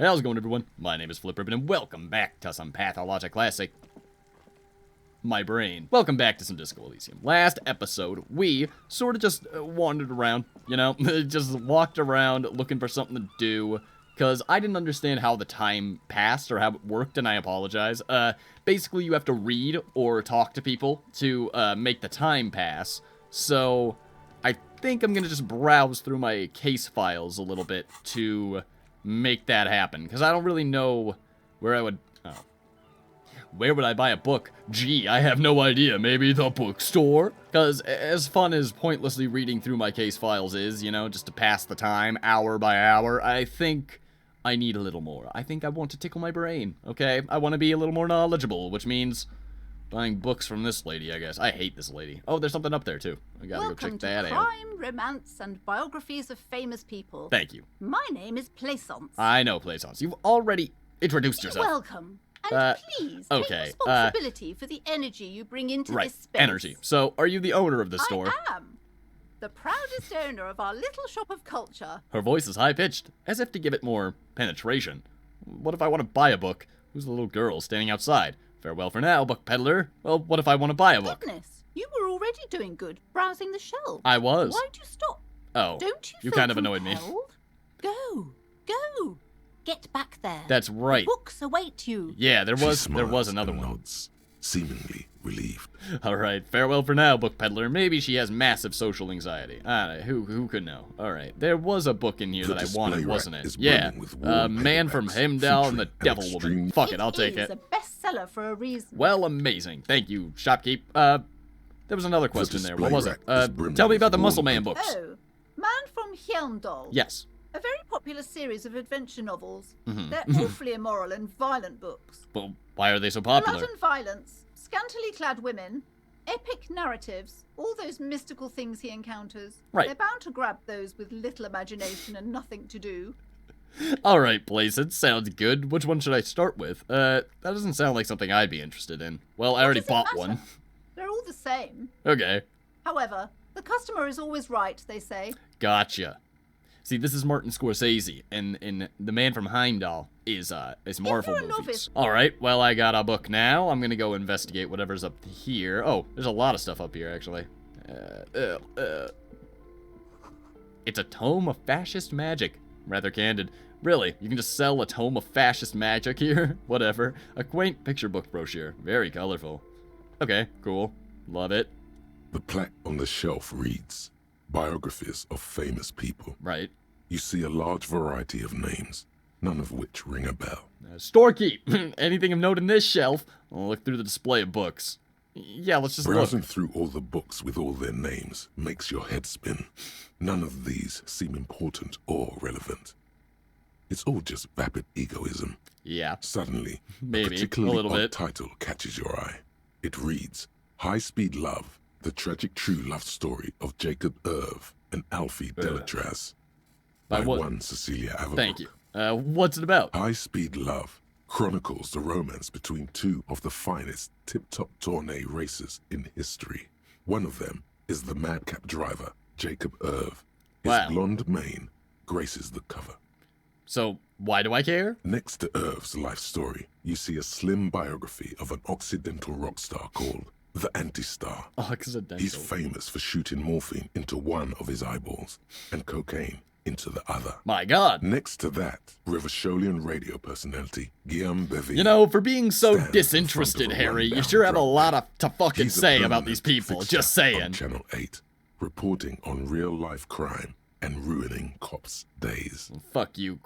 How's it going, everyone? My name is Flip Ribbon, and welcome back to some Pathologic Classic. My brain. Welcome back to some Disco Elysium. Last episode, we sort of just wandered around, you know? Just walked around looking for something to do, because I didn't understand how the time passed or how it worked, and I apologize. Basically, you have to read or talk to people to make the time pass, so I think I'm going to just browse through my case files a little bit to make that happen, because I don't really know where I would... Oh. Where would I buy a book? Gee, I have no idea. Maybe the bookstore? Because as fun as pointlessly reading through my case files is, you know, just to pass the time, hour by hour, I think I need a little more. I think I want to tickle my brain, okay? I want to be a little more knowledgeable, which means buying books from this lady, I guess. I hate this lady. Oh, there's something up there, too. I gotta go check that out. Welcome to Crime, Romance, and Biographies of Famous People. Thank you. My name is Plaisance. I know, Plaisance. You've already introduced yourself. Welcome. And please, take responsibility for the energy you bring into this space. Energy. So, are you the owner of this store? I am. The proudest owner of our little shop of culture. Her voice is high-pitched, as if to give it more penetration. What if I want to buy a book? Who's the little girl standing outside? Farewell for now, book peddler. Well, what if I want to buy a book? Goodness, you were already doing good, browsing the shelves. I was. Why'd you stop? Oh, Don't you feel kind of annoyed me. compelled? Go. Get back there. That's right. Books await you. Yeah, there was another one. Nods, seemingly relieved. All right, farewell for now, book peddler. Maybe she has massive social anxiety. I don't know, who could know? All right, there was a book in here that I wanted, wasn't it? Yeah, Man from Heimdall and the Devil Woman. Fuck it, I'll take it. It's a bestseller for a reason. Well, amazing. Thank you, shopkeep. There was another question there. What was it? Tell me about the Muscle Man books. Oh, Man from Heimdall. Yes. A very popular series of adventure novels. Mm-hmm. They're awfully immoral and violent books. Well, why are they so popular? Blood and violence, scantily clad women, epic narratives, all those mystical things he encounters. Right. They're bound to grab those with little imagination and nothing to do. All right, Blaze, it sounds good. Which one should I start with? That doesn't sound like something I'd be interested in. Well, I already bought one. They're all the same. Okay. However, the customer is always right, they say. Gotcha. See, this is Martin Scorsese, and The Man from Heimdall is Marvel you're a movies. novice. All right, well, I got a book now. I'm gonna go investigate whatever's up here. Oh, there's a lot of stuff up here, actually. It's a tome of fascist magic. Rather candid. Really, you can just sell a tome of fascist magic here? Whatever. A quaint picture book brochure. Very colorful. Okay, cool. Love it. The plaque on the shelf reads, Biographies of Famous People. Right. You see a large variety of names, none of which ring a bell. Storekeep. Anything of note in this shelf? I'll look through the display of books. Yeah, let's just Browsing look. through all the books with all their names makes your head spin. None of these seem important or relevant. It's all just vapid egoism. Yeah. Suddenly, Maybe, a particularly a little odd bit. title catches your eye. It reads, High Speed Love, the tragic true love story of Jacob Irv and Alfie Delatraz. By what? one Cecilia Averbrook. Thank you. What's it about? High Speed Love chronicles the romance between two of the finest tip-top tourney racers in history. One of them is the madcap driver, Jacob Irv. His Wow. blonde mane graces the cover. So, why do I care? Next to Irv's life story, you see a slim biography of an Occidental rock star called The Anti-Star. Occidental. He's famous for shooting morphine into one of his eyeballs and cocaine into the other. My God. Next to that, Rivasholian radio personality Guillaume Bevy. You know, for being so stands in disinterested, front of a Harry, you rundown sure have a drug lot den. to fucking He's a say about permanent these people. fixture Just saying. on Channel 8, reporting on real-life crime and ruining cops' days. Fuck you,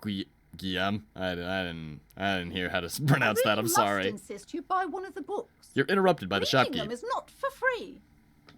Guillaume. I didn't hear how to pronounce that. I'm I sorry. really must insist you buy one of the books. You're interrupted by the Reading shopkeep. them is not for free.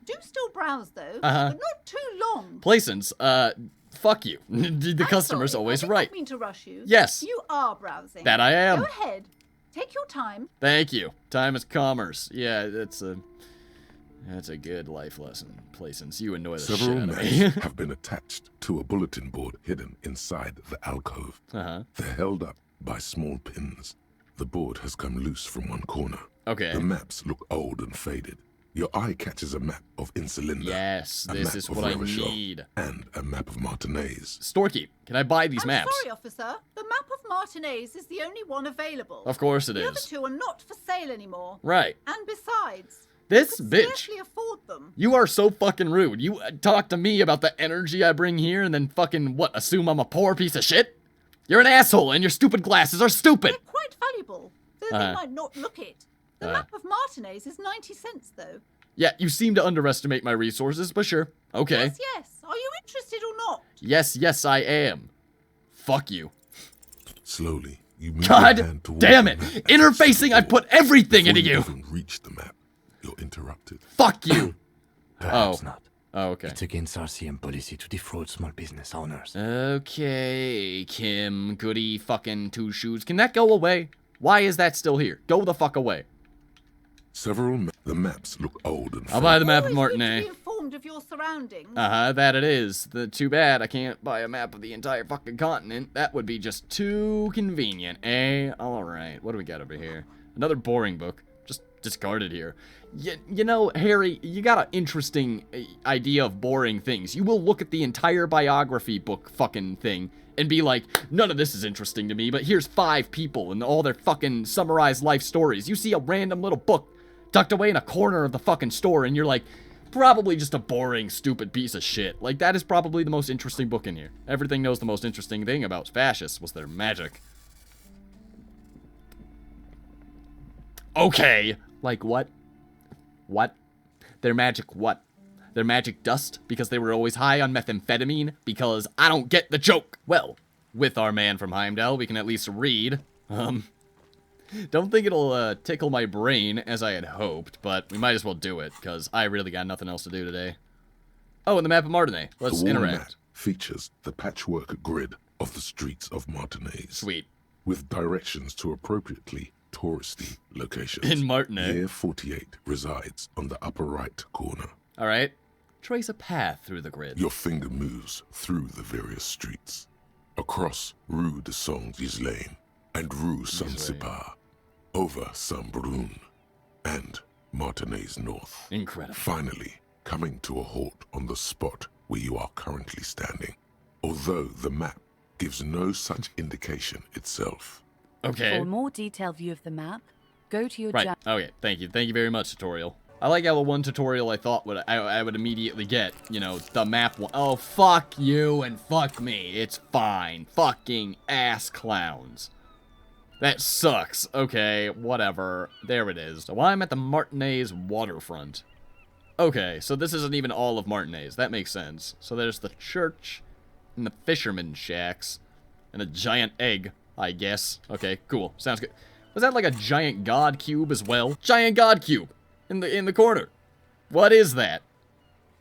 Do still browse, though, Uh-huh. but not too long. Plaisance, fuck you. The I'm customer's sorry, always I did right. not mean to rush you. Yes. You are browsing. That I am. Go ahead. Take your time. Thank you. Time is commerce. Yeah, that's a good life lesson, Plaisance. You annoy the Several shit out of names me. have been attached to a bulletin board hidden inside the alcove. Uh-huh. They're held up by small pins. The board has come loose from one corner. Okay. The maps look old and faded, Your eye catches a map of Insulinda. Yes, a this map is of what I Revachol, need. And a map of Martinez. Storekeep, can I buy these I'm maps? sorry, officer. The map of Martinez is the only one available. Of course it The other is. two are not for sale anymore. Right. And besides, This you could bitch. scarcely afford them. You are so fucking rude. You talk to me about the energy I bring here and then fucking, what, assume I'm a poor piece of shit? You're an asshole and your stupid glasses are stupid! They're quite valuable, though they might not look it. The map of Martinez is 90 cents, though. Yeah, you seem to underestimate my resources, but sure. Okay. Yes, yes. Are you interested or not? Yes, I am. Fuck you. Slowly, you move your God hand towards damn the it! map as you Interfacing, I step put forward. everything Before into you! even reach the map, you're interrupted. Fuck you! Perhaps Oh. not. Oh, okay. It's against RCM policy to defraud small business owners. Okay, Kim, goody fucking two shoes. Can that go away? Why is that still here? Go the fuck away. The maps look old and I'll buy the map of Always good to Martinet. be informed of your surroundings. That it is. Too bad I can't buy a map of the entire fucking continent. That would be just too convenient, eh? Alright, what do we got over here? Another boring book. Just discarded here. You know, Harry, you got an interesting idea of boring things. You will look at the entire biography book fucking thing and be like, none of this is interesting to me, but here's 5 people and all their fucking summarized life stories. You see a random little book tucked away in a corner of the fucking store and you're like, probably just a boring, stupid piece of shit. Like, that is probably the most interesting book in here. Everything knows the most interesting thing about fascists was their magic. Okay. Like what? What? Their magic what? Their magic dust? Because they were always high on methamphetamine? Because I don't get the joke. Well, with our man from Heimdall, we can at least read. Don't think it'll tickle my brain as I had hoped, but we might as well do it, because I really got nothing else to do today. Oh, and the map of Martinet. Let's The wall interact. map features the patchwork grid of the streets of Martinez, Sweet. with directions to appropriately touristy locations. In Martinet. Year 48 resides on the upper right corner. Alright. Trace a path through the grid. Your finger moves through the various streets, across Rue de Saint-Ghislain and Rue Saint-Cypar, over Saint-Brun and Martinez North. Incredible. Finally, coming to a halt on the spot where you are currently standing, although the map gives no such indication itself. Okay. For a more detailed view of the map, go to your Right. Okay. Thank you. Thank you very much, tutorial. I like how the one tutorial I thought I would immediately get, you know, the map one. Oh, fuck you and fuck me. It's fine. Fucking ass clowns. That sucks. Okay, whatever. There it is. So I'm at the Martinez waterfront. Okay, so this isn't even all of Martinez. That makes sense. So there's the church and the fisherman shacks and a giant egg, I guess. Okay, cool. Sounds good. Was that like a giant god cube as well? Giant god cube in the corner. What is that?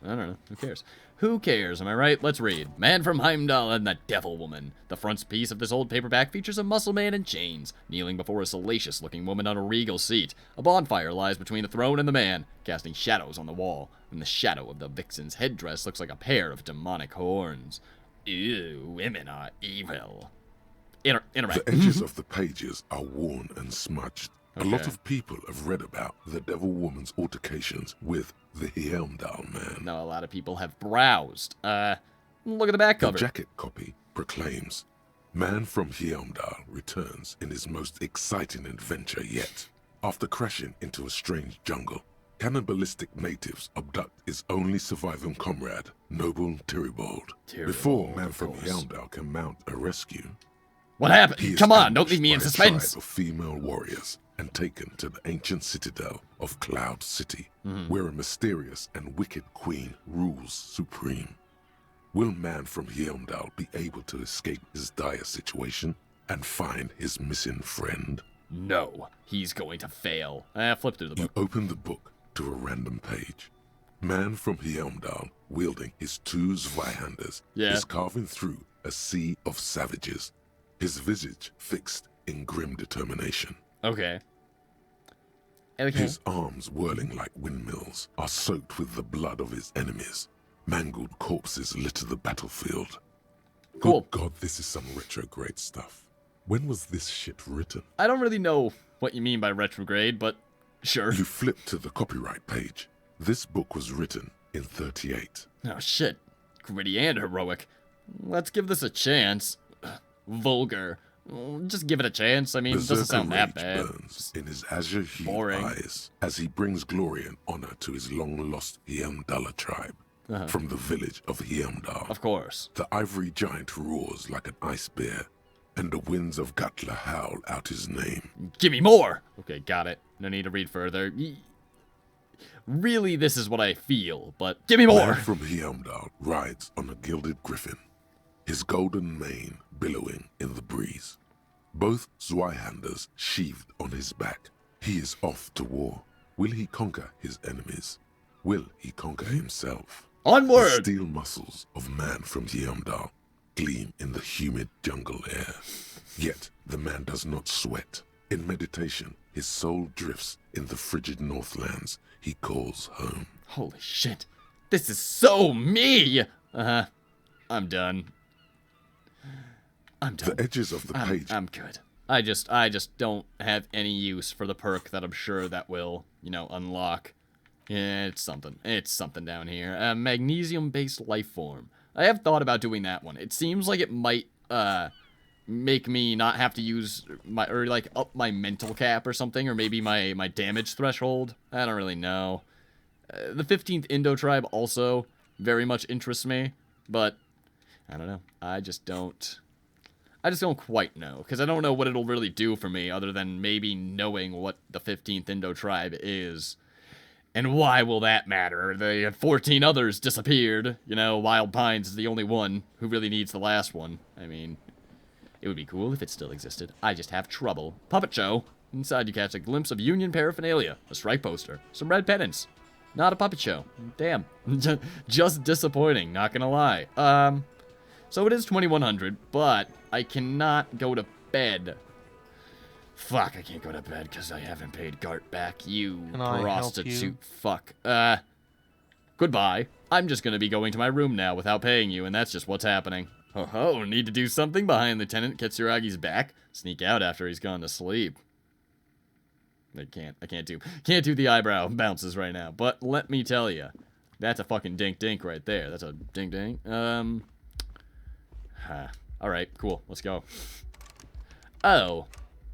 I don't know. Who cares? Who cares? Am I right? Let's read. Man from Heimdall and the Devil Woman. The frontispiece of this old paperback features a muscle man in chains, kneeling before a salacious-looking woman on a regal seat. A bonfire lies between the throne and the man, casting shadows on the wall, and the shadow of the vixen's headdress looks like a pair of demonic horns. Ew, women are evil. Interact. The edges of the pages are worn and smudged. A lot Okay. of people have read about the Devil Woman's altercations with the Helmdall man. No, a lot of people have browsed. Look at the back The cover. jacket copy proclaims, Man from Helmdall returns in his most exciting adventure yet. After crashing into a strange jungle, cannibalistic natives abduct his only surviving comrade, Noble Tyribald. Before Man of from course. Helmdall can mount a rescue, What he happened? is Come on, don't ambushed leave me by in a suspense. tribe of female warriors and taken to the ancient citadel of Cloud City, Mm-hmm. where a mysterious and wicked queen rules supreme. Will Man from Helmdall be able to escape his dire situation and find his missing friend? No, he's going to fail. Flip through the You book. open the book to a random page. Man from Helmdall, wielding his 2 Zweihanders, Yeah. is carving through a sea of savages, his visage fixed in grim determination. Okay. His arms, whirling like windmills, are soaked with the blood of his enemies. Mangled corpses litter the battlefield. Cool. Good God, this is some retrograde stuff. When was this shit written? I don't really know what you mean by retrograde, but sure. You flip to the copyright page. This book was written in 38. Oh shit. Gritty and heroic. Let's give this a chance. Vulgar. Just give it a chance. I mean, it doesn't sound that rage bad. burns in his azure-hued boring. eyes as he brings glory and honor to his long-lost Heimdalla tribe. From the village of Heimdall, Of course. the ivory giant roars like an ice bear, and the winds of Gatla howl out his name. Give me more! Okay, got it. No need to read further. Really, this is what I feel, but give me Man more! from Heimdall rides on a gilded griffin, his golden mane billowing in the breeze. Both Zweihanders sheathed on his back. He is off to war. Will he conquer his enemies? Will he conquer himself? The Onward! steel muscles of man from Heimdall gleam in the humid jungle air. Yet the man does not sweat. In meditation, his soul drifts in the frigid Northlands he calls home. Holy shit. This is so me! I'm done. I'm done. The edges of the page I'm good. I just don't have any use for the perk that I'm sure that will, unlock. Yeah, it's something. It's something down here. A magnesium-based life form. I have thought about doing that one. It seems like it might, make me not have to use up my mental cap or something, or maybe my damage threshold. I don't really know. The 15th Indo tribe also very much interests me, but I don't know. I just don't quite know, because I don't know what it'll really do for me other than maybe knowing what the 15th Indo tribe is. And why will that matter? The 14 others disappeared. Wild Pines is the only one who really needs the last one. I mean, it would be cool if it still existed. I just have trouble. Puppet show. Inside you catch a glimpse of Union paraphernalia, a strike poster, some red pennants. Not a puppet show. Damn. Just disappointing, not gonna lie. So it is 2100, but I cannot go to bed. Fuck, I can't go to bed because I haven't paid Gart back, you Can I help prostitute you? fuck. Goodbye. I'm just gonna be going to my room now without paying you, and that's just what's happening. Oh, need to do something behind Lieutenant Kitsuragi's back? Sneak out after he's gone to sleep. I can't do the eyebrow bounces right now, but let me tell you, that's a fucking dink right there. That's a dink. Alright, cool, let's go. Oh,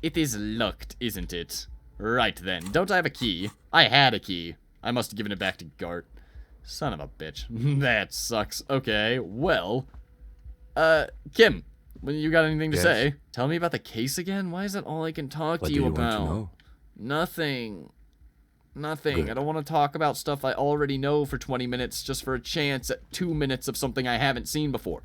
it is locked, isn't it? Right then, don't I have a key? I had a key. I must have given it back to Gart. Son of a bitch. That sucks. Okay, well, Kim, you got anything to Yes? say? Tell me about the case again? Why is that all I can talk What to do you you want about? to know? Nothing. Good. I don't want to talk about stuff I already know for 20 minutes just for a chance at 2 minutes of something I haven't seen before.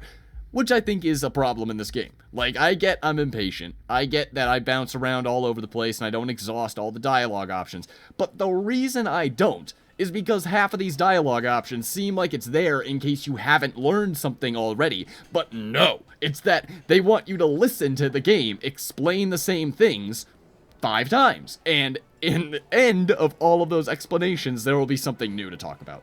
Which I think is a problem in this game. Like, I get I'm impatient. I get that I bounce around all over the place and I don't exhaust all the dialogue options. But the reason I don't is because half of these dialogue options seem like it's there in case you haven't learned something already. But no, it's that they want you to listen to the game explain the same things 5 times. And in the end of all of those explanations, there will be something new to talk about.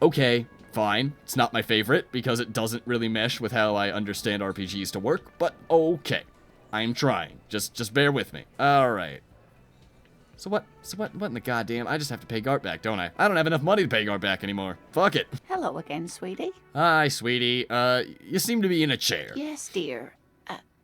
Okay, fine. It's not my favorite because it doesn't really mesh with how I understand RPGs to work, but okay. I'm trying. Just bear with me. All right. So what in the goddamn? I just have to pay Gart back, don't I? I don't have enough money to pay Gart back anymore. Fuck it. Hello again, sweetie. Hi, sweetie. You seem to be in a chair. Yes, dear.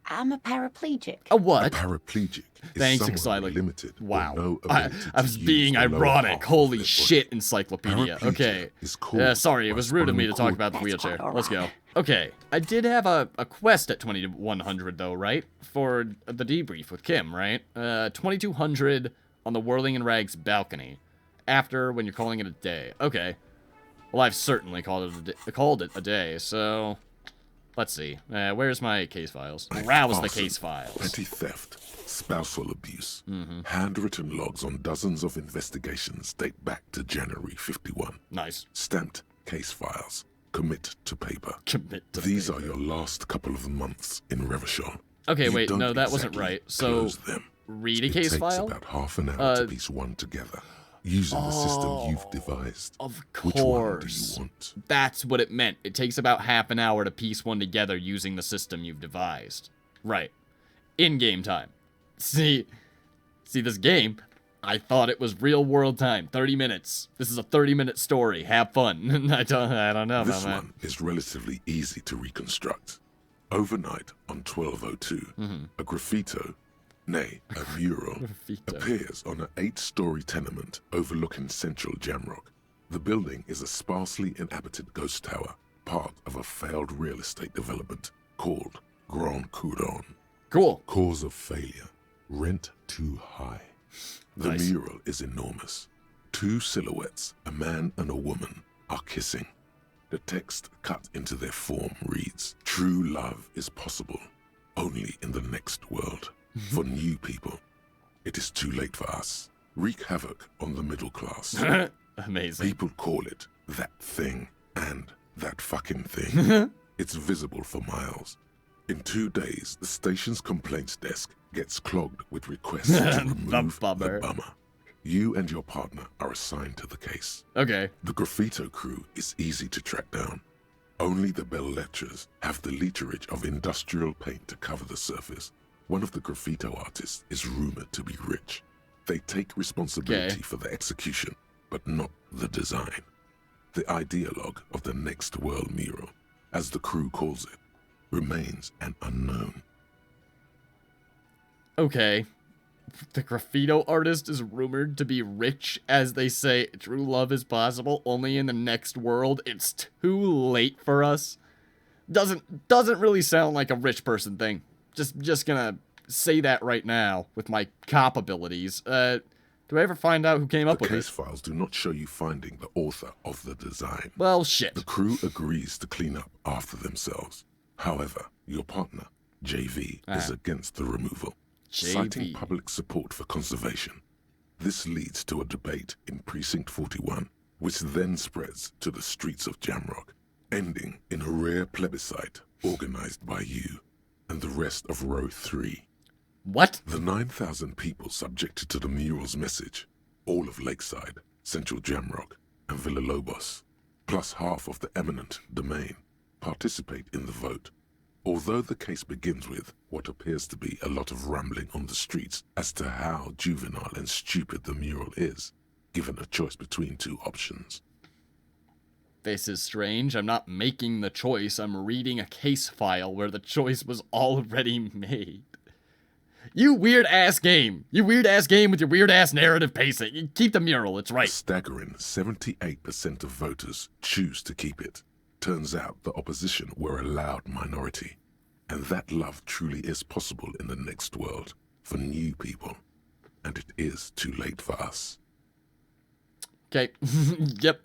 I'm a paraplegic. A A what? paraplegic is Thanks, someone Encycl- with limited or Wow. no I ability was to use being the lower ironic. half of Holy their shit, body. Encyclopedia. Paraplegia Okay. is caused Sorry, it by was rude of me to spinal talk about the That's wheelchair. quite Let's go. alright. Okay, I did have a quest at 2100 though, right? For the debrief with Kim, right? 2200 on the Whirling and Rags balcony. After when you're calling it a day. Okay. Well, I've certainly called it a day, so let's see. Where's my case files? Rouse the Arson, case files. Petty theft, spousal abuse, Mm-hmm. handwritten logs on dozens of investigations date back to January 51. Nice. Stamped case files. Commit to paper. Commit to These paper. are your last couple of months in Revachol. Okay, You wait, don't no, that wasn't exactly right. So, close them. read a It case takes file? about half an hour to piece one together, using the system you've devised. Of Which one do course. you want? That's what it meant. It takes about half an hour to piece one together using the system you've devised. Right. In game time. See this game, I thought it was real world time. 30 minutes. This is a 30-minute story. Have fun. I don't know This about that. one is relatively easy to reconstruct. Overnight on 1202, a graffito, nay, a mural, Graffito. appears on an 8-story tenement overlooking central Jamrock. The building is a sparsely inhabited ghost tower, part of a failed real estate development called Grand Couronne. Cool. Cause of failure, rent too high. The Nice. mural is enormous. 2 silhouettes, a man and a woman, are kissing. The text cut into their form reads, "True love is possible, only in the next world. For new people, it is too late for us. Wreak havoc on the middle class. Amazing. People call it that thing and that fucking thing. It's visible for miles. In 2 days, the station's complaints desk gets clogged with requests to remove the bummer. bummer. You and your partner are assigned to the case. Okay. The graffito crew is easy to track down. Only the bell lectures have the literage of industrial paint to cover the surface. One of the graffito artists is rumored to be rich. They take responsibility Okay. for the execution, but not the design. The ideologue of the Next World mural, as the crew calls it, remains an unknown. Okay. The graffito artist is rumored to be rich, as they say true love is possible only in the next world. It's too late for us. Doesn't really sound like a rich person thing. Just gonna say that right now with my cop abilities. Do I ever find out who came up The with case it? files do not show you finding the author of the design. Well, shit. The crew agrees to clean up after themselves. However, your partner, JV, is against the removal, citing JV. public support for conservation. This leads to a debate in Precinct 41, which then spreads to the streets of Jamrock, ending in a rare plebiscite organized by you and the rest of Row 3. What? The 9,000 people subjected to the mural's message, all of Lakeside, Central Jamrock, and Villalobos, plus half of the eminent domain, participate in the vote. Although the case begins with what appears to be a lot of rambling on the streets as to how juvenile and stupid the mural is, given a choice between 2 options. This is strange. I'm not making the choice. I'm reading a case file where the choice was already made. You weird-ass game. You weird-ass game with your weird-ass narrative pacing. You keep the mural. It's A right. staggering 78% of voters choose to keep it. Turns out the opposition were a loud minority, and that love truly is possible in the next world for new people, and it is too late for us. Okay. Yep.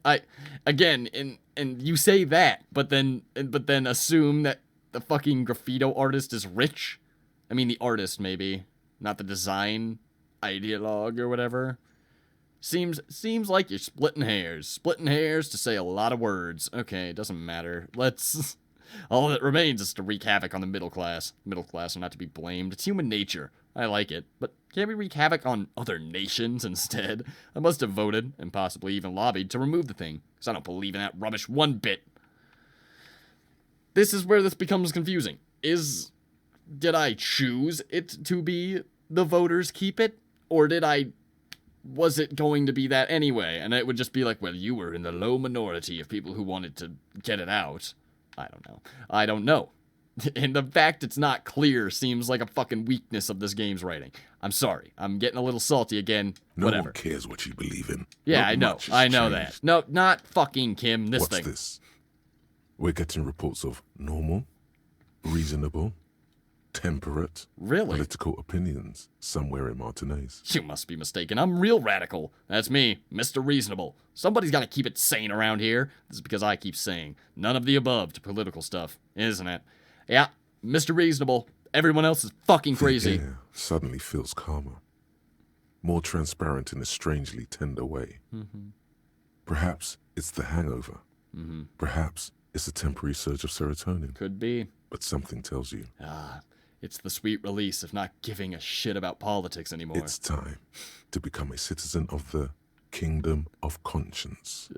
Again, and you say that, but then assume that the fucking graffito artist is rich. I mean, the artist maybe, not the design ideologue or whatever. Seems like you're splitting hairs to say a lot of words. Okay, it doesn't matter. Let's. All that remains is to wreak havoc on the middle class. Middle class are not to be blamed. It's human nature. I like it, but can't we wreak havoc on other nations instead? I must have voted, and possibly even lobbied, to remove the thing, because I don't believe in that rubbish one bit. This is where this becomes confusing. Did I choose it to be the voters keep it? Or was it going to be that anyway? And it would just be like, well, you were in the low minority of people who wanted to get it out. I don't know. And the fact it's not clear seems like a fucking weakness of this game's writing. I'm sorry. I'm getting a little salty again. No Whatever. one cares what you believe in. Yeah, Not I know. much has I know that. changed. No, not fucking Kim. This What's thing. this? We're getting reports of normal, reasonable, temperate, Really? political opinions somewhere in Martinez. You must be mistaken. I'm real radical. That's me, Mr. Reasonable. Somebody's got to keep it sane around here. This is because I keep saying none of the above to political stuff, isn't it? Yeah, Mr. Reasonable. Everyone else is fucking crazy. The air suddenly feels calmer, more transparent in a strangely tender way. Perhaps it's the hangover. Perhaps it's a temporary surge of serotonin. Could be. But something tells you It's the sweet release of not giving a shit about politics anymore. it's time to become a citizen of the Kingdom of Conscience.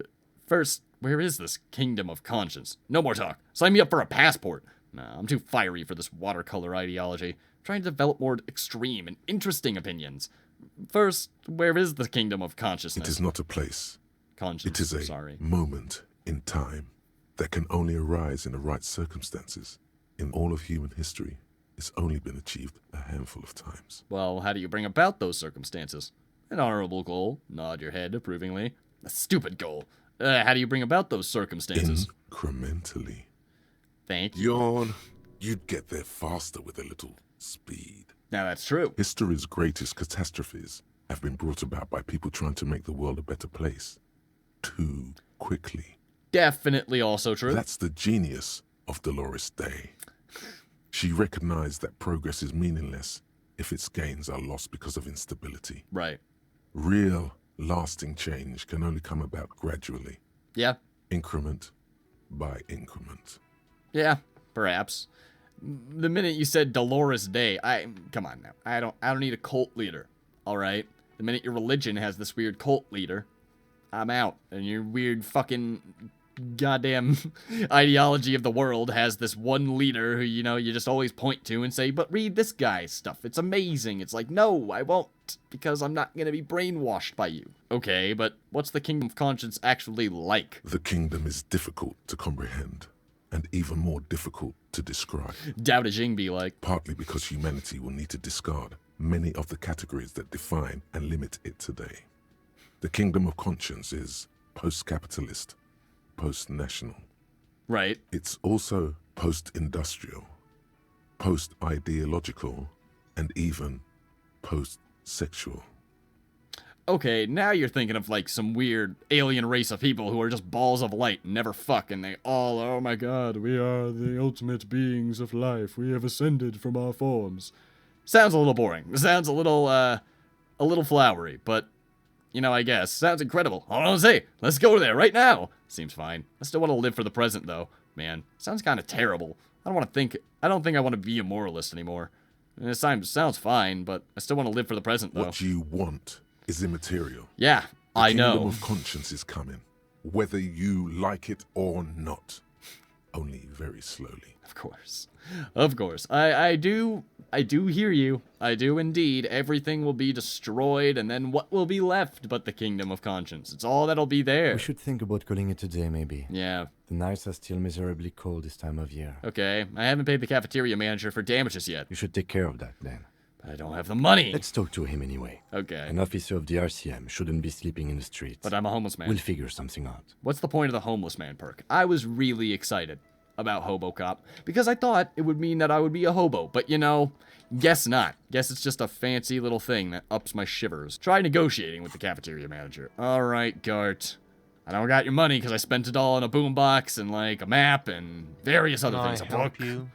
First, where is this kingdom of conscience? No more talk. Sign me up for a passport. Nah, I'm too fiery for this watercolor ideology. I'm trying to develop more extreme and interesting opinions. first, where is the kingdom of It consciousness? is not a place. Conscience, It is a sorry. moment in time that can only arise in the right circumstances. In all of human history, it's only been achieved a handful of times. Well, how do you bring about those circumstances? An honorable goal. Nod your head approvingly. A stupid goal. How do you bring about those circumstances? Incrementally. Thank you. Yawn. You'd get there faster with a little speed. Now that's true. History's greatest catastrophes have been brought about by people trying to make the world a better place. Too quickly. Definitely also true. That's the genius of Dolores Day. She recognized that progress is meaningless if its gains are lost because of instability. Right. Real, lasting change can only come about gradually, Yeah. increment by increment. Yeah. Perhaps. The minute you said Dolores Day, come on now. I don't need a cult leader. All right. The minute your religion has this weird cult leader, I'm out. And your weird fucking goddamn ideology of the world has this one leader who, you know, you just always point to and say, but read this guy's stuff. It's amazing. It's like, no, I won't, because I'm not going to be brainwashed by you. Okay, but what's the kingdom of conscience actually like? The kingdom is difficult to comprehend, and even more difficult to describe, Dao De Jing be like, partly because humanity will need to discard many of the categories that define and limit it today. The kingdom of conscience is post-capitalist, post-national. right. It's also post-industrial, post-ideological, and even post-sexual. Okay, now you're thinking of like some weird alien race of people who are just balls of light and never fuck, and they all, oh my god, we are the ultimate beings of life. We have ascended from our forms. Sounds a little boring. Sounds a little flowery, but you know, I guess. Sounds incredible. All I want to say, let's go there right now. Seems fine. I still want to live for the present, though. Man, sounds kind of terrible. I don't think I want to be a moralist anymore. It sounds fine, but I still want to live for the present, though. What you want is immaterial. Yeah, I The know. kingdom of conscience is coming, whether you like it or not. Only very slowly. Of course. Of course. I do hear you. I do indeed. Everything will be destroyed, and then what will be left but the kingdom of conscience? It's all that'll be there. We should think about calling it a day, maybe. Yeah. The nights are still miserably cold this time of year. Okay. I haven't paid the cafeteria manager for damages yet. You should take care of that, then. But I don't have the money. Let's talk to him anyway. Okay. An officer of the RCM shouldn't be sleeping in the streets. But I'm a homeless man. We'll figure something out. What's the point of the homeless man perk? I was really excited about Hobo Cop because I thought it would mean that I would be a hobo, but you know, guess not. Guess it's just a fancy little thing that ups my shivers. Try negotiating with the cafeteria manager. All right, Gart. I don't got your money because I spent it all on a boombox and like a map and various other Can things. I A help book. you?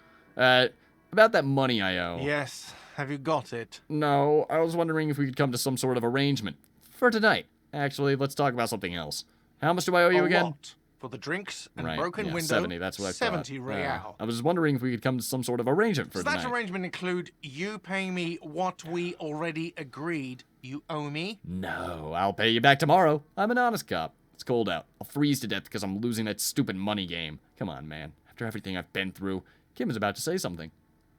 About that money I owe. Yes. Have you got it? No, I was wondering if we could come to some sort of arrangement for tonight. Actually, let's talk about something else. How much do I owe you A again? lot. For the drinks and Right, broken yeah, window, 70, that's what I thought. 70 real. I was wondering if we could come to some sort of arrangement for Does that tonight. arrangement include you paying me what we already agreed you owe me? No, I'll pay you back tomorrow. I'm an honest cop. It's cold out. I'll freeze to death because I'm losing that stupid money game. Come on, man. After everything I've been through, Kim is about to say something.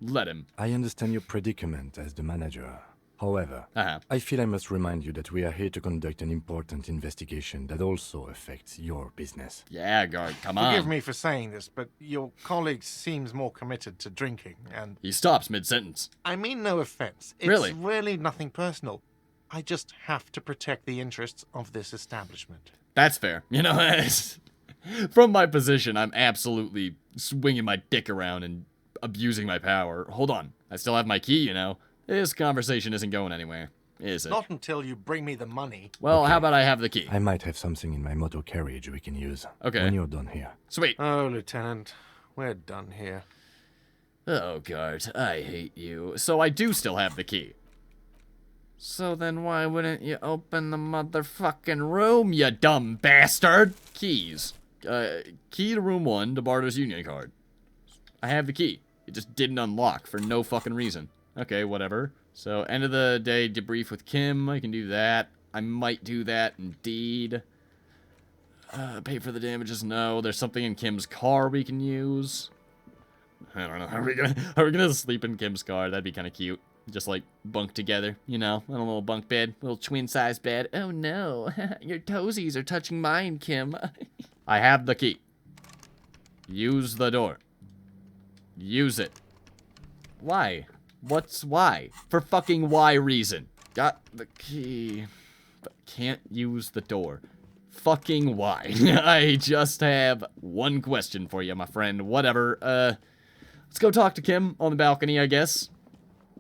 Let him. I understand your predicament as the manager. However, Uh-huh. I feel I must remind you that we are here to conduct an important investigation that also affects your business. Yeah, guard, come on. Forgive me for saying this, but your colleague seems more committed to drinking, and He stops mid-sentence. I mean no offense. It's Really? really nothing personal. I just have to protect the interests of this establishment. That's fair. You know, from my position, I'm absolutely swinging my dick around and abusing my power. Hold on. I still have my key, you know. This conversation isn't going anywhere, is it? Not until you bring me the money. Well, how about I have the key? I might have something in my motor carriage we can use. Okay. When you're done here. Sweet. Oh, Lieutenant, we're done here. Oh, Gart, I hate you. So I do still have the key. So then why wouldn't you open the motherfucking room, you dumb bastard? Keys. Key to room 1 to Barto's Union card. I have the key. It just didn't unlock for no fucking reason. Okay, whatever. So, end of the day debrief with Kim. I can do that. I might do that, indeed. Pay for the damages? No. There's something in Kim's car we can use. I don't know. Are we gonna sleep in Kim's car? That'd be kind of cute. Just like bunk together, you know, on a little bunk bed, little twin-sized bed. Oh no, your toesies are touching mine, Kim. I have the key. Use the door. Use it. Why? What's why? For fucking why reason. Got the key, but can't use the door. Fucking why? I just have one question for you, my friend. Whatever. Let's go talk to Kim on the balcony, I guess.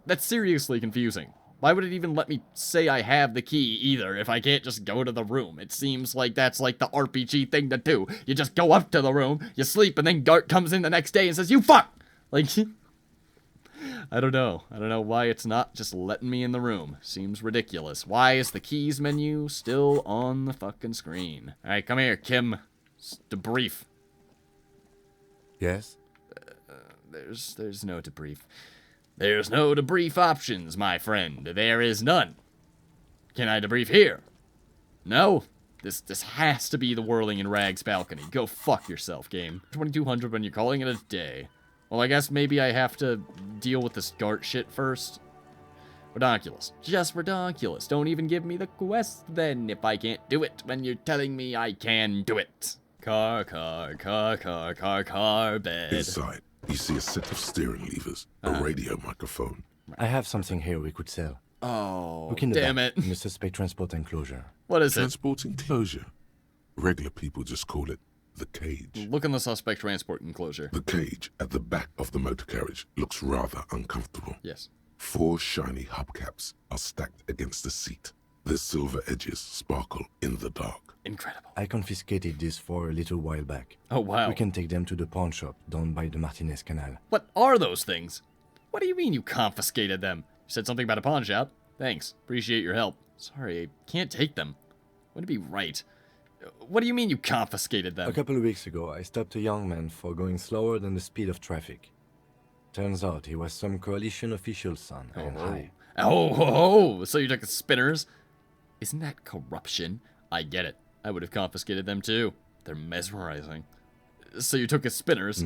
That's seriously confusing. Why would it even let me say I have the key either if I can't just go to the room? It seems like that's like the RPG thing to do. You just go up to the room, you sleep, and then Gart comes in the next day and says, "You fuck!" Like, I don't know. I don't know why it's not just letting me in the room. Seems ridiculous. Why is the keys menu still on the fucking screen? Alright, come here, Kim. Debrief. Yes? There's no debrief. There's no debrief options, my friend. There is none. Can I debrief here? No? This has to be the Whirling in Rags balcony. Go fuck yourself, game. 2200 when you're calling it a day. Well, I guess maybe I have to deal with this Gart shit first. Redonkulous. Just redonkulous. Don't even give me the quest then if I can't do it when you're telling me I can do it. Car, bed. Inside, you see a set of steering levers, a radio microphone. I have something here we could sell. Oh, Look in the damn back, it. in the suspect transport enclosure. What is it? Transport enclosure. Regular people just call it the cage. Look in the suspect transport enclosure. The cage at the back of the motor carriage looks rather uncomfortable. Yes. 4 shiny hubcaps are stacked against the seat. Their silver edges sparkle in the dark. Incredible. I confiscated this for a little while back. Oh, wow. We can take them to the pawn shop down by the Martinez Canal. What are those things? What do you mean you confiscated them? You said something about a pawn shop. Thanks. Appreciate your help. Sorry, I can't take them. Wouldn't it be right? What do you mean you confiscated them? A couple of weeks ago, I stopped a young man for going slower than the speed of traffic. Turns out he was some coalition official's son, and high. Oh, so you took the spinners? Isn't that corruption? I get it. I would have confiscated them too. They're mesmerizing. So you took his spinners?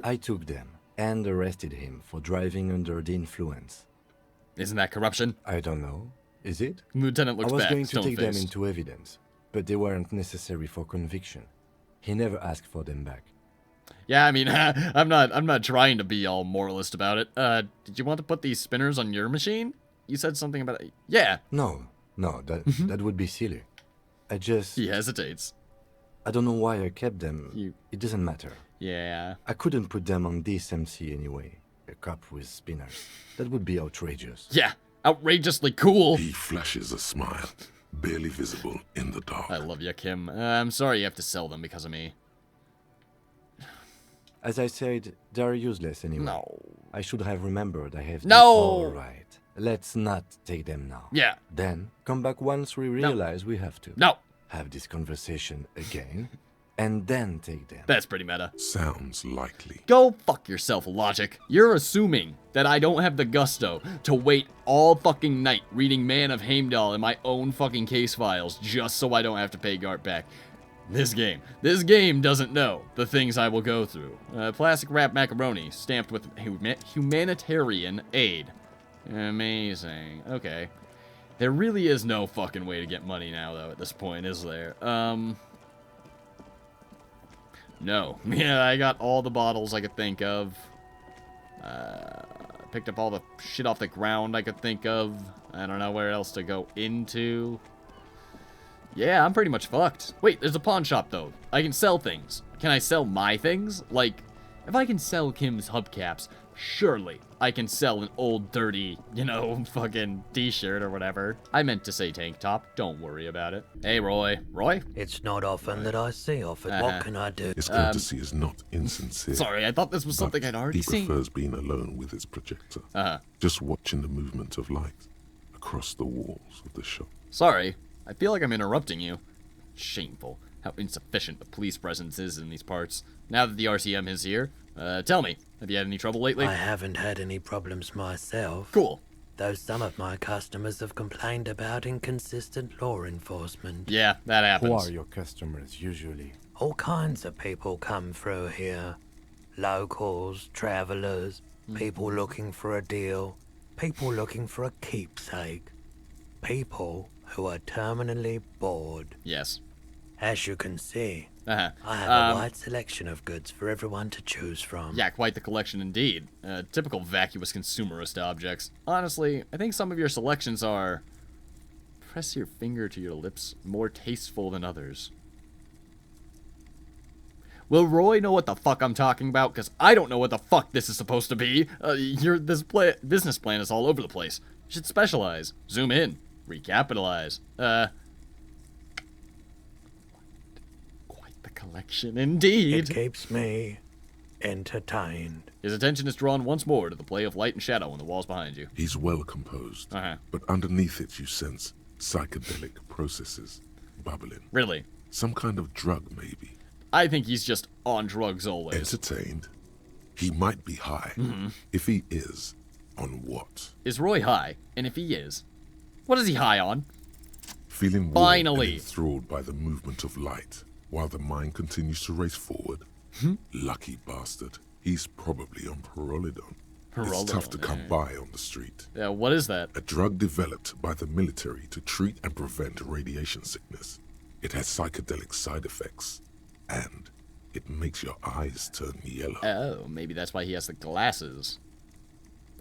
I took them and arrested him for driving under the influence. Isn't that corruption? I don't know. Is it? Lieutenant looks I was back, going to take them stone-faced. into evidence, but they weren't necessary for conviction. He never asked for them back. Yeah, I mean, I'm not trying to be all moralist about it. Did you want to put these spinners on your machine? You said something about it. Yeah. No, that would be silly. He hesitates. I don't know why I kept them. It doesn't matter. Yeah. I couldn't put them on this MC anyway. A cop with spinners. That would be outrageous. Yeah. Outrageously cool. He flashes a smile, barely visible in the dark. I love you, Kim. I'm sorry you have to sell them because of me. As I said, they're useless anyway. No. I should have remembered I have... No! All right. Let's not take them now. Yeah. Then, come back once we realize we have to. No. Have this conversation again, and then take them. That's pretty meta. Sounds likely. Go fuck yourself, Logic. You're assuming that I don't have the gusto to wait all fucking night reading Man of Heimdall in my own fucking case files just so I don't have to pay Gart back. This game doesn't know the things I will go through. Plastic wrap macaroni stamped with humanitarian aid. Amazing. Okay. There really is no fucking way to get money now, though, at this point, is there? No. Yeah, I got all the bottles I could think of. Picked up all the shit off the ground I could think of. I don't know where else to go into. Yeah, I'm pretty much fucked. Wait, there's a pawn shop, though. I can sell things. Can I sell my things? Like, if I can sell Kim's hubcaps, surely I can sell an old, dirty, you know, fucking t-shirt or whatever. I meant to say tank top. Don't worry about it. Hey, Roy. Roy? It's not often that I see offered. What can I do? His courtesy is not insincere. Sorry, I thought this was something I'd already He seen. prefers being alone with his projector. Just watching the movement of light across the walls of the shop. Sorry. I feel like I'm interrupting you. Shameful. How insufficient the police presence is in these parts. Now that the RCM is here, tell me, have you had any trouble lately? I haven't had any problems myself. Cool. Though some of my customers have complained about inconsistent law enforcement. Yeah, that happens. Who are your customers usually? All kinds of people come through here. Locals, travelers, people looking for a deal, People looking for a keepsake. People who are terminally bored. Yes. As you can see, Uh-huh. I have a wide selection of goods for everyone to choose from. Yeah, quite the collection indeed. Typical vacuous consumerist objects. Honestly, I think some of your selections are... Press your finger to your lips, more tasteful than others. Will Roy know what the fuck I'm talking about? Because I don't know what the fuck this is supposed to be. This business plan is all over the place. You should specialize. Zoom in. Recapitalize. Quite the collection indeed. It keeps me entertained. His attention is drawn once more to the play of light and shadow on the walls behind you. He's well composed, Uh-huh. but underneath it you sense psychedelic processes bubbling. Really? Some kind of drug, maybe. I think he's just on drugs always. Entertained. He might be high. If he is, on what? Is Roy high? And if he is, what is he high on? Feeling warm Finally. and enthralled by the movement of light, while the mind continues to race forward. Lucky bastard. He's probably on Pyrrolidon. It's tough to come by on the street. Yeah, what is that? A drug developed by the military to treat and prevent radiation sickness. It has psychedelic side effects, and it makes your eyes turn yellow. Oh, maybe that's why he has the glasses.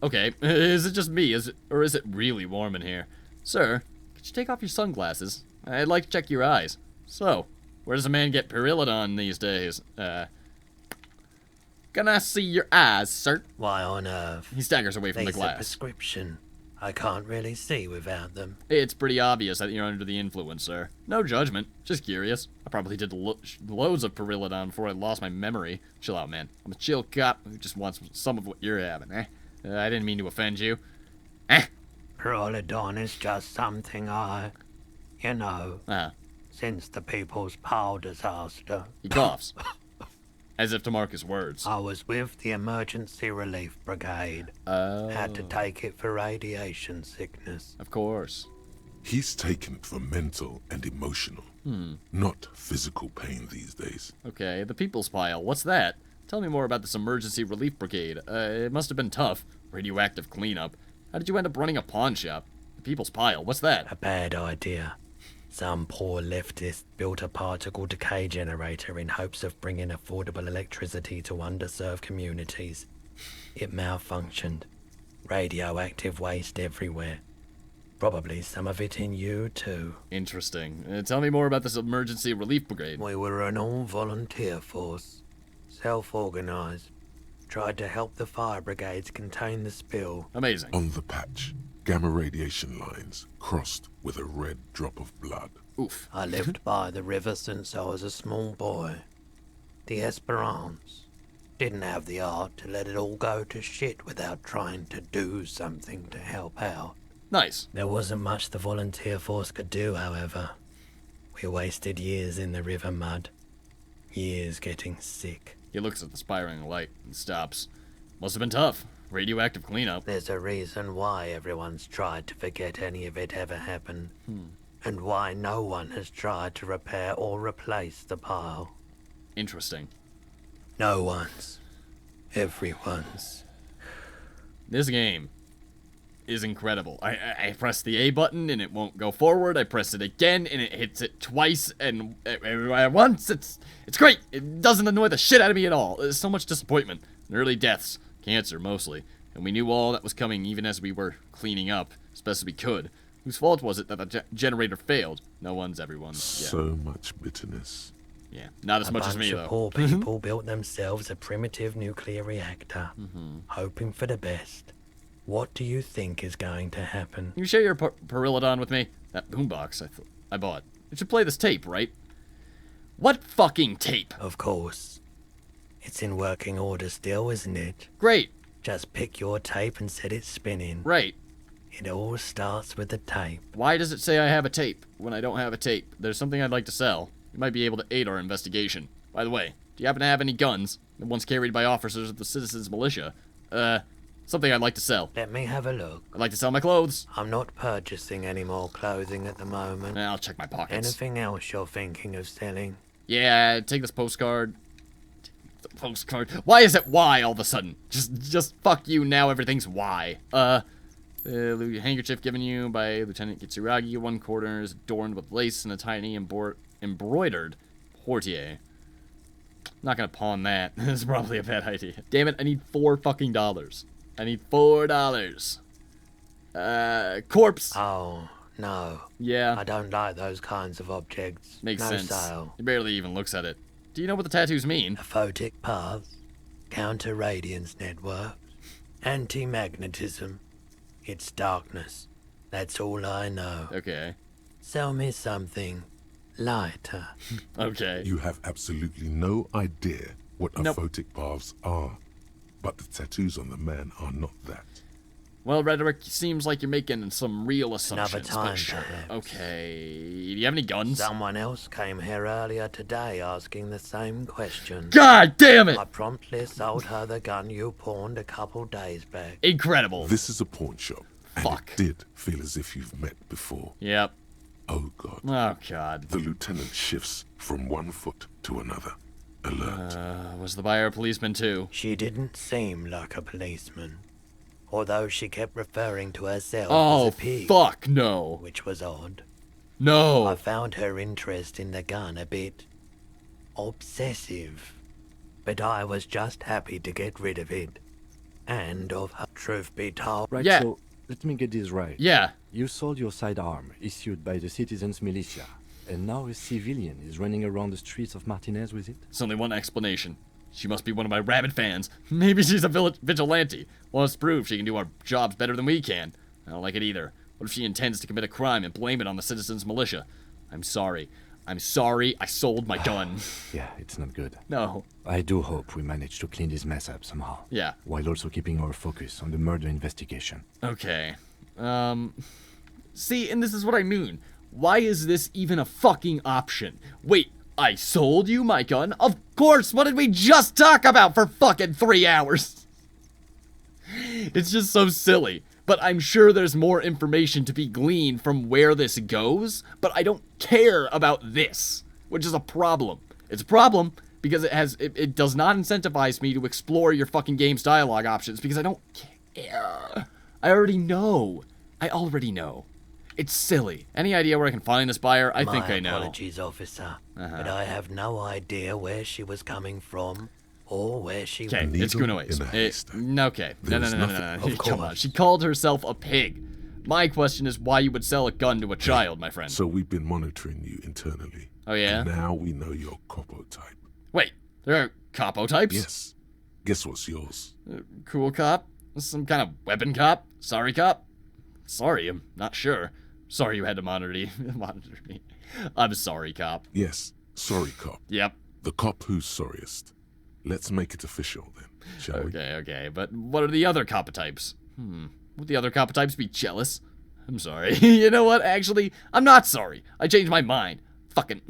Okay, is it just me? Or is it really warm in here? Sir, could you take off your sunglasses? I'd like to check your eyes. So, where does a man get Pyrrolidon these days? Can I see your eyes, sir? Why on earth? He staggers away from the These are glass. prescription. I can't really see without them. It's pretty obvious that you're under the influence, sir. No judgment, just curious. I probably did loads of Pyrrolidon before I lost my memory. Chill out, man. I'm a chill cop who just wants some of what you're having, eh? I didn't mean to offend you. Pyrrolidon is just something you know, Ah, since the People's Pile disaster. he coughs. As if to mark his words. I was with the Emergency Relief Brigade. Oh, Had to take it for radiation sickness. of course. He's taken it for mental and emotional, not physical pain these days. Okay, the People's Pile, what's that? Tell me more about this Emergency Relief Brigade. It must have been tough. Radioactive cleanup. How did you end up running a pawn shop? The People's Pile, what's that? A bad idea. Some poor leftist built a particle decay generator in hopes of bringing affordable electricity to underserved communities. It malfunctioned. Radioactive waste everywhere. Probably some of it in you, too. Interesting. Tell me more about this Emergency Relief Brigade. We were an all-volunteer force. Self-organized. Tried to help the fire brigades contain the spill. Amazing. On the patch, gamma radiation lines crossed with a red drop of blood. Oof. I lived by the river since I was a small boy. The Esperance. Didn't have the art to let it all go to shit without trying to do something to help out. Nice. There wasn't much the volunteer force could do, however. We wasted years in the river mud. Years getting sick. He looks at the spiring light and stops. Must have been tough. Radioactive cleanup. There's a reason why everyone's tried to forget any of it ever happened. And why no one has tried to repair or replace the pile. Interesting. No one's. Everyone's. This game is incredible. I press the A button and it won't go forward. I press it again and it hits it twice and at once. It's great. It doesn't annoy the shit out of me at all. There's so much disappointment and early deaths. Cancer, mostly. And we knew all that was coming even as we were cleaning up, as best as we could. Whose fault was it that the generator failed? No one's, everyone's. Yeah. So much bitterness. Yeah. Not as much as me, A though. bunch of poor people built themselves a primitive nuclear reactor, hoping for the best. What do you think is going to happen? Can you share your Pyrrolidon with me? That boombox I bought. It should play this tape, right? What fucking tape? Of course. It's in working order still, isn't it? Great. Just pick your tape and set it spinning. Right. It all starts with the tape. Why does it say I have a tape when I don't have a tape? There's something I'd like to sell. You might be able to aid our investigation. By the way, do you happen to have any guns? The ones carried by officers of the Citizens Militia. Something I'd like to sell. Let me have a look. I'd like to sell my clothes. I'm not purchasing any more clothing at the moment. I'll check my pockets. Anything else you're thinking of selling? Yeah, take this postcard. The postcard. Why is it Y all of a sudden? Just fuck you, now everything's Y. Handkerchief given you by Lieutenant Kitsuragi. One corner is adorned with lace and a tiny embroidered portiere. Not gonna pawn that. This is probably a bad idea. Damn it, I need $4 fucking dollars. I need $4. Corpse. Oh, no. Yeah. I don't like those kinds of objects. Makes no sense. sale. He barely even looks at it. Do you know what the tattoos mean? Aphotic paths, counter-radiance networks, anti-magnetism. It's darkness. That's all I know. Okay. Sell me something lighter. Okay. You have absolutely no idea what Nope. aphotic paths are, but the tattoos on the man are not that. Well, Rhetoric, seems like you're making some real assumptions. time, but sure. perhaps. Okay. Do you have any guns? Someone else came here earlier today asking the same question. God damn it! I promptly sold her the gun you pawned a couple days back. Incredible. This is a pawn shop, and Fuck. it did feel as if you've met before. Yep. Oh God. Oh, God. The lieutenant shifts from one foot to another. Alert. Was the buyer a policeman, too? She didn't seem like a policeman, although she kept referring to herself Oh, as a pig, fuck no. which was odd. I No. found her interest in the gun a bit obsessive, but I was just happy to get rid of it. And of her. Truth be told, Right, Yeah. so let me get this right. Yeah. You sold your sidearm, issued by the citizens' militia, and now a civilian is running around the streets of Martinez with it? There's only one explanation. She must be one of my rabid fans. Maybe she's a vigilante. Wants to prove she can do our jobs better than we can. I don't like it either. What if she intends to commit a crime and blame it on the citizens' militia? I'm sorry. I'm sorry I sold my gun. Yeah, it's not good. No. I do hope we manage to clean this mess up somehow. Yeah. While also keeping our focus on the murder investigation. Okay. See, and this is what I mean. Why is this even a fucking option? Wait, I sold you my gun? Of course, what did we just talk about for fucking 3 hours? It's just so silly. But I'm sure there's more information to be gleaned from where this goes, but I don't care about this, which is a problem. It's a problem because it does not incentivize me to explore your fucking game's dialogue options because I don't care. I already know. It's silly. Any idea where I can find this buyer? I think I know. My apologies, officer, but I have no idea where she was coming from or where she Okay, went. it's needle Kunoi's. in a haystack. Okay. No. There's nothing- Of Come on. course. She called herself a pig. My question is why you would sell a gun to a child, my friend. So we've been monitoring you internally. Oh, yeah? And now we know your copo type. Wait, there are capo types? Yes. Guess what's yours? Cool cop? Some kind of weapon cop? Sorry cop? Sorry, I'm not sure. Sorry you had to monitor me. I'm sorry, cop. Yes. Sorry, cop. Yep. The cop who's sorriest. Let's make it official then, shall we? Okay. But what are the other cop types? Would the other cop types be jealous? I'm sorry. You know what? Actually, I'm not sorry. I changed my mind. Fucking,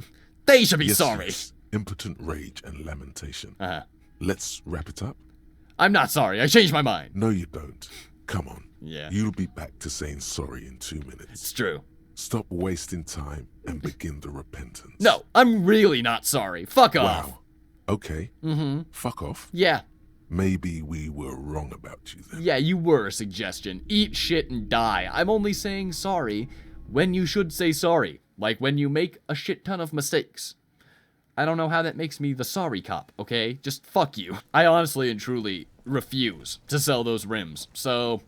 they should be Yes, sorry. yes. Impotent rage and lamentation. Uh-huh. Let's wrap it up? I'm not sorry. I changed my mind. No, you don't. Come on. Yeah. You'll be back to saying sorry in 2 It's minutes. true. Stop wasting time and begin the repentance. No, I'm really not sorry. Fuck off. Wow. Okay. Fuck off. Yeah. Maybe we were wrong about you then. Yeah, you were a suggestion. Eat shit and die. I'm only saying sorry when you should say sorry. Like when you make a shit ton of mistakes. I don't know how that makes me the sorry cop, okay? Just fuck you. I honestly and truly refuse to sell those rims. So,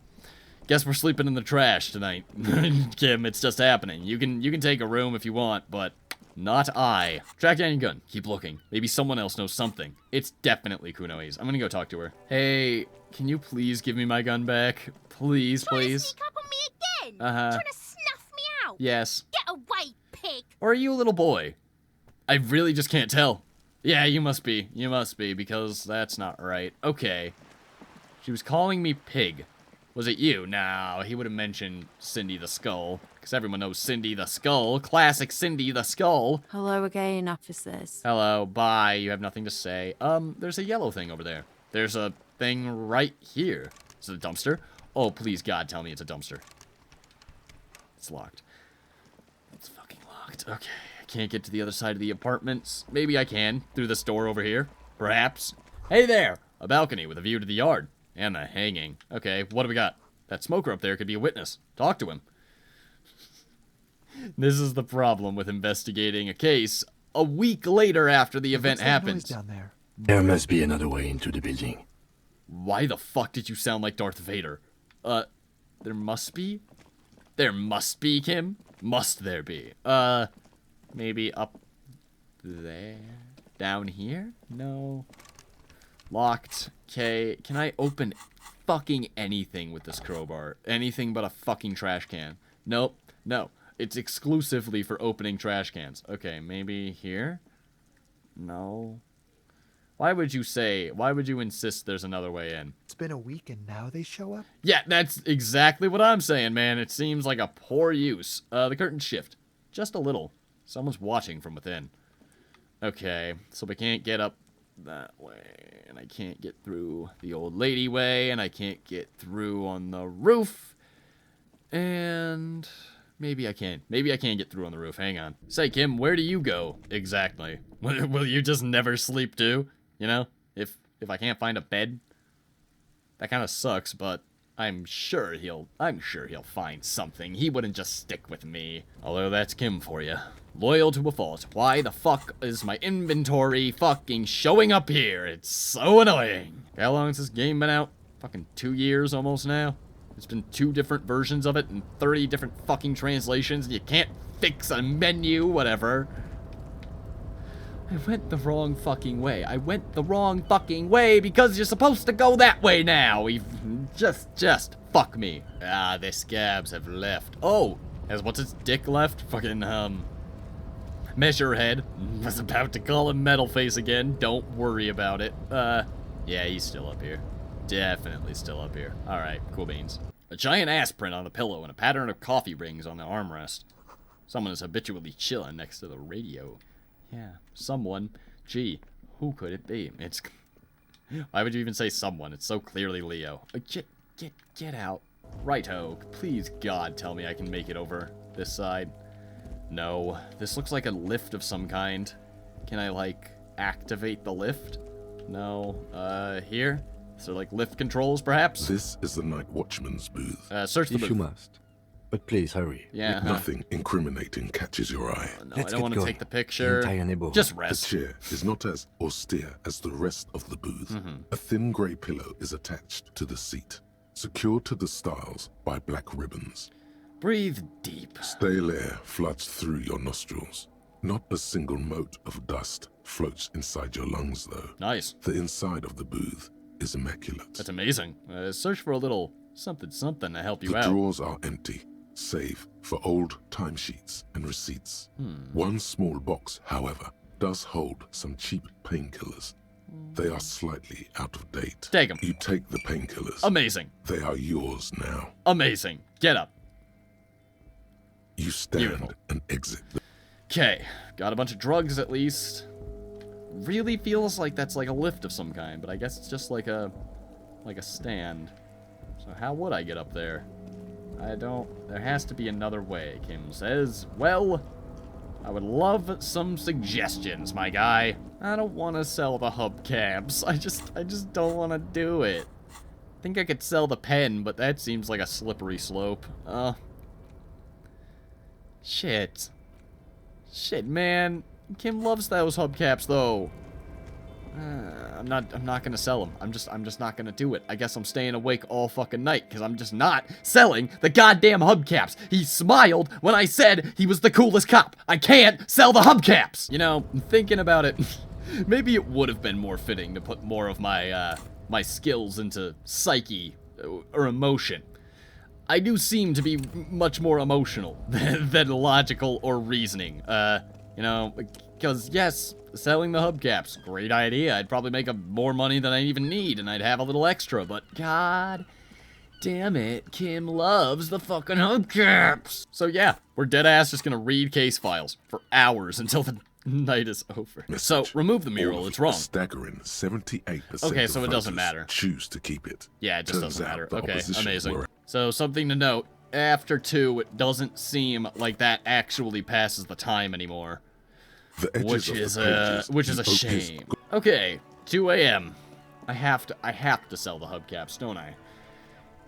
guess we're sleeping in the trash tonight. Kim, it's just happening. You can take a room if you want, but not I. Track down your gun. Keep looking. Maybe someone else knows something. It's definitely Kunoi's. I'm gonna go talk to her. Hey, can you please give me my gun back? Please, please. Sneak up on me again? Uh-huh. Trying to snuff me out? Yes. Get away, pig! Or are you a little boy? I really just can't tell. Yeah, you must be. You must be, because that's not right. Okay. She was calling me pig. Was it you? No, he would have mentioned Cindy the Skull. Because everyone knows Cindy the Skull. Classic Cindy the Skull. Hello again, officers. Hello, bye. You have nothing to say. There's a yellow thing over there. There's a thing right here. Is it a dumpster? Oh, please, God, tell me it's a dumpster. It's locked. It's fucking locked. Okay, I can't get to the other side of the apartments. Maybe I can, through this door over here. Perhaps. Hey there! A balcony with a view to the yard. And the hanging. Okay, what do we got? That smoker up there could be a witness. Talk to him. This is the problem with investigating a case a week later after the event happens. Down there? There must be another way into the building. Why the fuck did you sound like Darth Vader? There must be? There must be, Kim? Must there be? Maybe up there? Down here? No. Locked. Okay, can I open fucking anything with this crowbar? Anything but a fucking trash can. Nope. No. It's exclusively for opening trash cans. Okay, maybe here? No. Why would you insist there's another way in? It's been a week and now they show up? Yeah, that's exactly what I'm saying, man. It seems like a poor use. The curtains shift. Just a little. Someone's watching from within. Okay, so we can't get up that way. And I can't get through the old lady way. And I can't get through on the roof. And maybe I can. Maybe I can get through on the roof. Hang on. Say, Kim, where do you go exactly? Will you just never sleep too? You know, if I can't find a bed, that kind of sucks, but I'm sure he'll find something. He wouldn't just stick with me. Although that's Kim for you. Loyal to a fault. Why the fuck is my inventory fucking showing up here? It's so annoying. How long has this game been out? Fucking 2 years almost now. There's been 2 different versions of it and 30 different fucking translations. You can't fix a menu, whatever. I went the wrong fucking way. I went the wrong fucking way because you're supposed to go that way now. Just fuck me. Ah, the scabs have left. Oh, what's its dick left? Fucking, Measurehead. Was about to call him Metalface again. Don't worry about it. Yeah, he's still up here. Definitely still up here. Alright, cool beans. A giant ass print on the pillow and a pattern of coffee rings on the armrest. Someone is habitually chilling next to the radio. Yeah, someone. Gee, who could it be? It's... Why would you even say someone? It's so clearly Leo. Get out. Righto. Please, God, tell me I can make it over this side. No. This looks like a lift of some kind. Can I, like, activate the lift? No. Here? So, like, lift controls, perhaps? This is the night watchman's booth. Search the booth. If you must. But please, hurry. Yeah. Nothing incriminating catches your eye. No, Let's I don't want to get take the going. picture. The entire neighborhood. Just The rest. chair is not as austere as the rest of the booth. A thin grey pillow is attached to the seat, secured to the stiles by black ribbons. Breathe deep. Stale air floods through your nostrils. Not a single mote of dust floats inside your lungs, though. Nice. The inside of the booth is immaculate. That's amazing. Search for a little something to help you The out. drawers are empty, save for old timesheets and receipts. One small box, however, does hold some cheap painkillers. They are slightly out of date. Take them. You take the painkillers. Amazing. They are yours now. Amazing. Get up. You stand Beautiful. and exit. Okay. Got a bunch of drugs at least. Really feels like that's like a lift of some kind, but I guess it's just like a stand. So how would I get up there? There has to be another way, Kim says. Well, I would love some suggestions, my guy. I don't want to sell the hubcaps. I just don't want to do it. I think I could sell the pen, but that seems like a slippery slope. Shit. Shit, man. Kim loves those hubcaps, though. I'm not gonna sell them. I'm just not gonna do it. I guess I'm staying awake all fucking night, because I'm just not selling the goddamn hubcaps. He smiled when I said he was the coolest cop. I can't sell the hubcaps! You know, thinking about it, maybe it would have been more fitting to put more of my, my skills into psyche or emotion. I do seem to be much more emotional than logical or reasoning. You know, because yes, selling the hubcaps, great idea. I'd probably make more money than I even need, and I'd have a little extra, but god damn it, Kim loves the fucking hubcaps. So yeah, we're dead ass just gonna read case files for hours until the night is over. So remove the mural, it's wrong. Staggering 78%. Okay, so of it doesn't voters matter. Choose to keep it. Yeah, it just Turns doesn't out matter. the Okay, opposition amazing. were- So something to note, after 2, it doesn't seem like that actually passes the time anymore. The edges Which of is the pages, which is the a opus- shame. Okay, 2 a.m. I have to sell the hubcaps, don't I?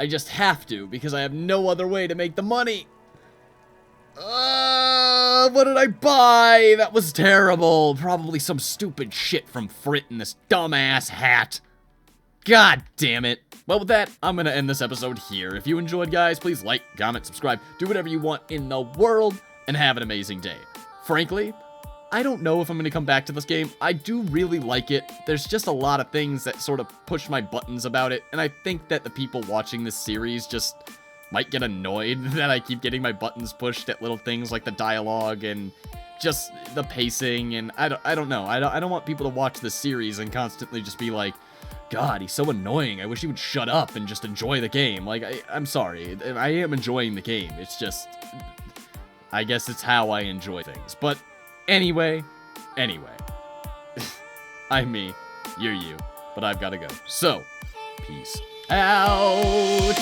I just have to, because I have no other way to make the money. What did I buy? That was terrible. Probably some stupid shit from Frit in this dumbass hat. God damn it. Well, with that, I'm going to end this episode here. If you enjoyed, guys, please like, comment, subscribe, do whatever you want in the world, and have an amazing day. Frankly, I don't know if I'm going to come back to this game. I do really like it. There's just a lot of things that sort of push my buttons about it, and I think that the people watching this series just might get annoyed that I keep getting my buttons pushed at little things like the dialogue and just the pacing, and I don't know. I don't want people to watch this series and constantly just be like, God, he's so annoying. I wish he would shut up and just enjoy the game. Like, I'm sorry. I am enjoying the game. It's just, I guess it's how I enjoy things. But anyway, I'm me, you're you, but I've got to go. So, peace out.